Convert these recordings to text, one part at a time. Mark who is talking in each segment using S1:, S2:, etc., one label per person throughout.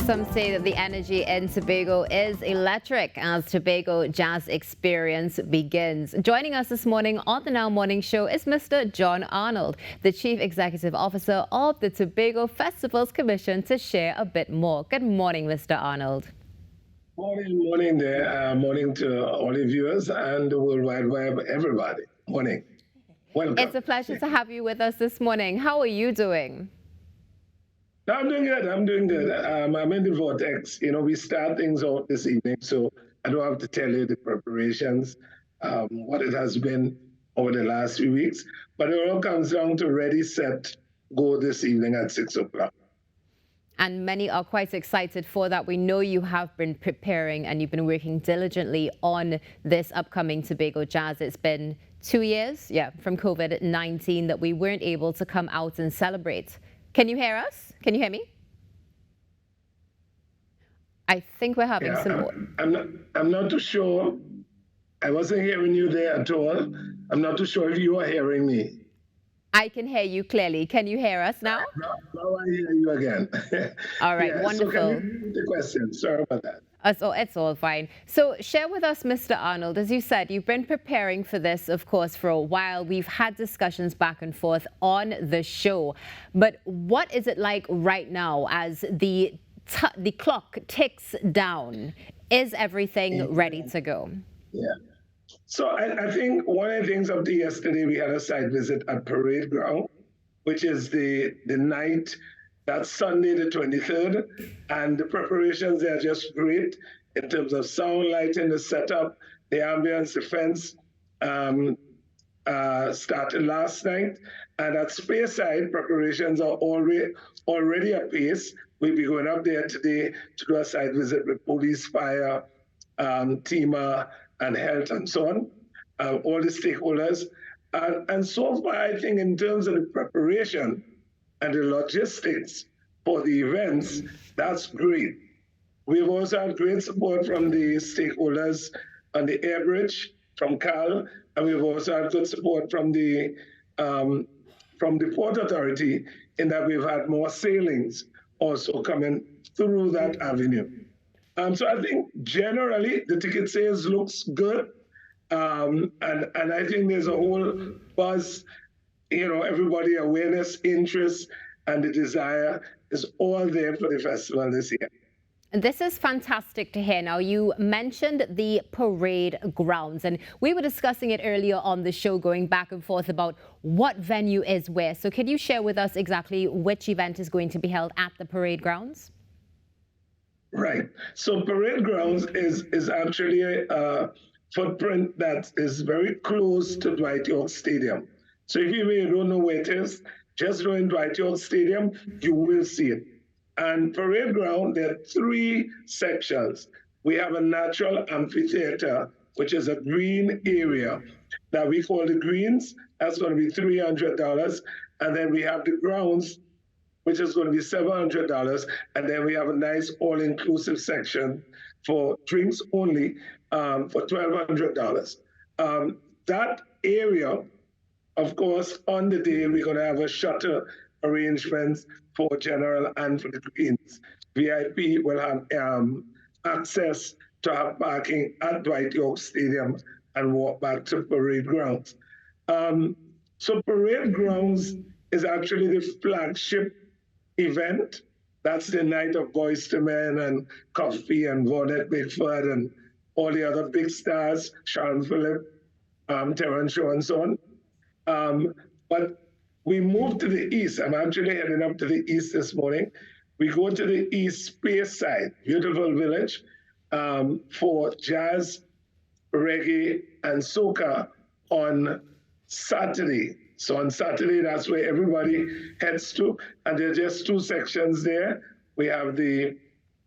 S1: Some say that the energy in Tobago is electric as Tobago Jazz Experience begins. Joining us this morning on the Now Morning Show is Mr. John Arnold, the Chief Executive Officer of the Tobago Festivals Commission, to share a bit more. Good morning, Mr. Arnold.
S2: Morning there. Morning to all the viewers and the World Wide Web, everybody. Morning. Welcome.
S1: It's a pleasure to have you with us this morning. How are you doing?
S2: No, I'm doing good. I'm doing good. I'm in the vortex. You know, we start things out this evening, so I don't have to tell you the preparations, what it has been over the last few weeks. But it all comes down to ready, set, go this evening at 6 o'clock.
S1: And many are quite excited for that. We know you have been preparing and you've been working diligently on this upcoming Tobago Jazz. It's been 2 years, from COVID-19 that we weren't able to come out and celebrate. Can you hear us? Can you hear me? I think we're having some more.
S2: I'm not too sure. I wasn't hearing you there at all. I'm not too sure if you are hearing me.
S1: I can hear you clearly. Can you hear us now?
S2: Now I hear you again.
S1: All right, wonderful.
S2: So can you repeat the question? Sorry about that.
S1: It's all fine. So share with us, Mr. Arnold, as you said, you've been preparing for this, of course, for a while. We've had discussions back and forth on the show. But what is it like right now as the clock ticks down? Is everything ready to go?
S2: Yeah. So I think one of the things up to yesterday, we had a site visit at Parade Ground, which is the night. That's Sunday the 23rd, and the preparations are just great in terms of sound, lighting, the setup, the ambience, the fence started last night. And at Speyside, preparations are already apace. We'll be going up there today to do a site visit with police, fire, TEMA, and health, and so on, all the stakeholders. And so far, I think in terms of the preparation, and the logistics for the events, that's great. We've also had great support from the stakeholders on the air bridge, from Cal, and we've also had good support from the Port Authority in that we've had more sailings also coming through that avenue. So I think generally the ticket sales looks good, and I think there's a whole buzz. You know, everybody awareness, interest, and the desire is all there for the festival this year.
S1: This is fantastic to hear. Now, you mentioned the parade grounds, and we were discussing it earlier on the show, going back and forth about what venue is where. So can you share with us exactly which event is going to be held at the parade grounds?
S2: Right. So parade grounds is actually a footprint that is very close to Dwight York Stadium. So if you don't know where it is, just go in Dwight York Stadium, you will see it. And Parade Ground, there are 3 sections. We have a natural amphitheater, which is a green area that we call the greens. That's going to be $300. And then we have the grounds, which is going to be $700. And then we have a nice all-inclusive section for drinks only for $1,200. That area, of course, on the day, we're going to have a shuttle arrangements for general and for the greens. VIP will have access to have parking at Dwight York Stadium and walk back to Parade Grounds. So Parade Grounds is actually the flagship event. That's the night of Boyz II Men and Coffee and Vonette Bickford and all the other big stars, Sean Phillip, Terrence Shaw, and so on. But we moved to the east. I'm actually heading up to the east this morning. We go to the east Speyside, beautiful village, for jazz, reggae, and soca on Saturday. So on Saturday, that's where everybody heads to. And there are just 2 sections there. We have the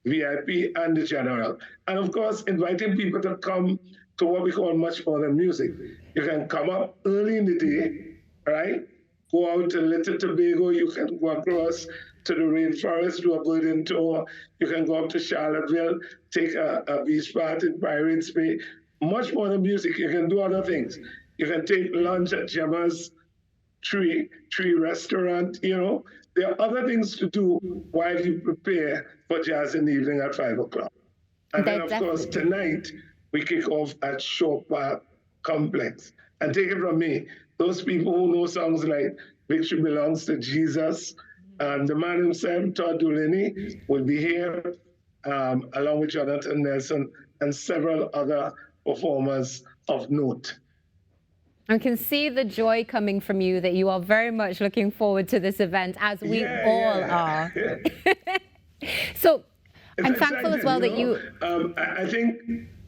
S2: VIP and the general. And of course, inviting people to come to what we call much more than music. You can come up early in the day, right? Go out to Little Tobago. You can go across to the rainforest, do a birding tour. You can go up to Charlottesville, take a beach bath in Pirates Bay. Much more than music. You can do other things. You can take lunch at Gemma's Tree Restaurant. You know, there are other things to do while you prepare for jazz in the evening at 5 o'clock. And then, of course, tonight, we kick off at Shaw Park Complex. And take it from me, those people who know songs like Victory Belongs to Jesus, the man himself, Todd Dulaney, will be here, along with Jonathan Nelson and several other performers of note.
S1: I can see the joy coming from you that you are very much looking forward to this event, as we all are. So I'm thankful as well that you...
S2: I think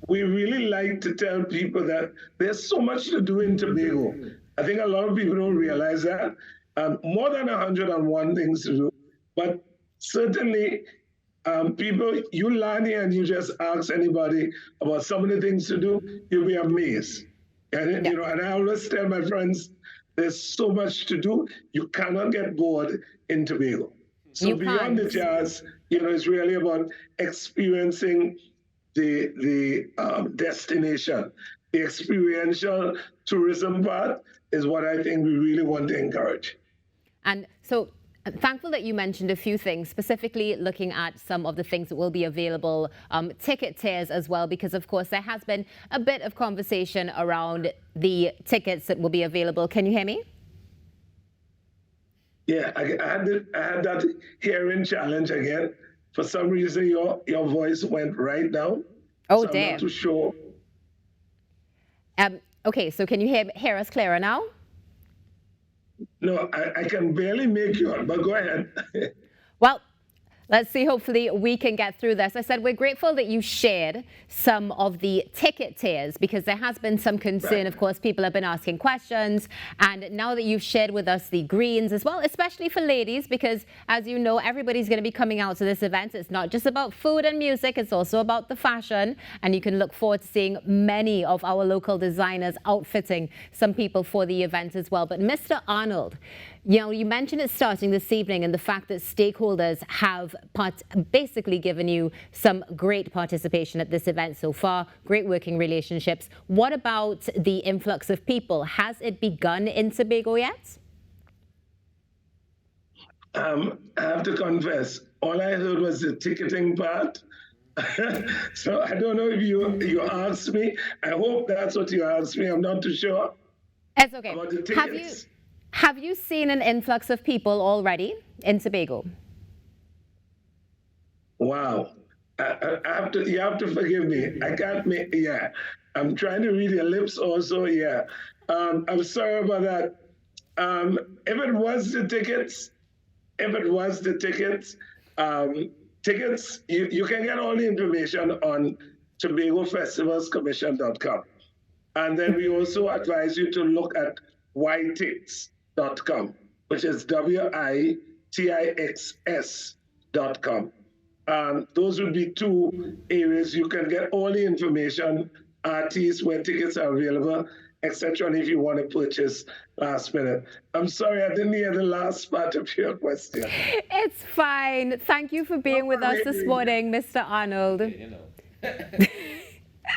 S2: we really like to tell people that there's so much to do in Tobago. I think a lot of people don't realize that. More than 101 things to do, but certainly people, you land here and you just ask anybody about some of the things to do, you'll be amazed. And, you know, and I always tell my friends, there's so much to do, you cannot get bored in Tobago. So beyond the jazz, you know, it's really about experiencing the destination. The experiential tourism part is what I think we really want to encourage.
S1: And so I'm thankful that you mentioned a few things, specifically looking at some of the things that will be available, ticket tiers as well, because of course there has been a bit of conversation around the tickets that will be available. Can you hear me?
S2: Yeah, I had that hearing challenge again. For some reason, your voice went right down.
S1: Oh,
S2: so
S1: damn.
S2: I'm not too sure.
S1: Okay, so can you hear us clearer now?
S2: No, I can barely make you out, but go ahead.
S1: Well, let's see, hopefully we can get through this. I said we're grateful that you shared some of the ticket tiers, because there has been some concern. Of course, people have been asking questions. And now that you've shared with us the greens as well, especially for ladies, because as you know, everybody's going to be coming out to this event. It's not just about food and music, it's also about the fashion. And you can look forward to seeing many of our local designers outfitting some people for the event as well. But Mr. Arnold, you know, you mentioned it starting this evening and the fact that stakeholders have basically given you some great participation at this event so far, great working relationships. What about the influx of people? Has it begun in Tobago yet?
S2: I have to confess, all I heard was the ticketing part. So I don't know if you asked me. I hope that's what you asked me. I'm not too sure.
S1: It's okay. Have you seen an influx of people already in Tobago?
S2: Wow. You have to forgive me. I can't make, I'm trying to read your lips also, I'm sorry about that. If it was the tickets, you can get all the information on TobagoFestivalsCommission.com. And then we also advise you to look at WITIX.com, which is WITIXS.com. Those would be two areas you can get all the information, artists, where tickets are available, etc. And if you want to purchase last minute. I'm sorry, I didn't hear the last part of your question.
S1: It's fine. Thank you for being with us this morning, Mr. Arnold.
S3: You know.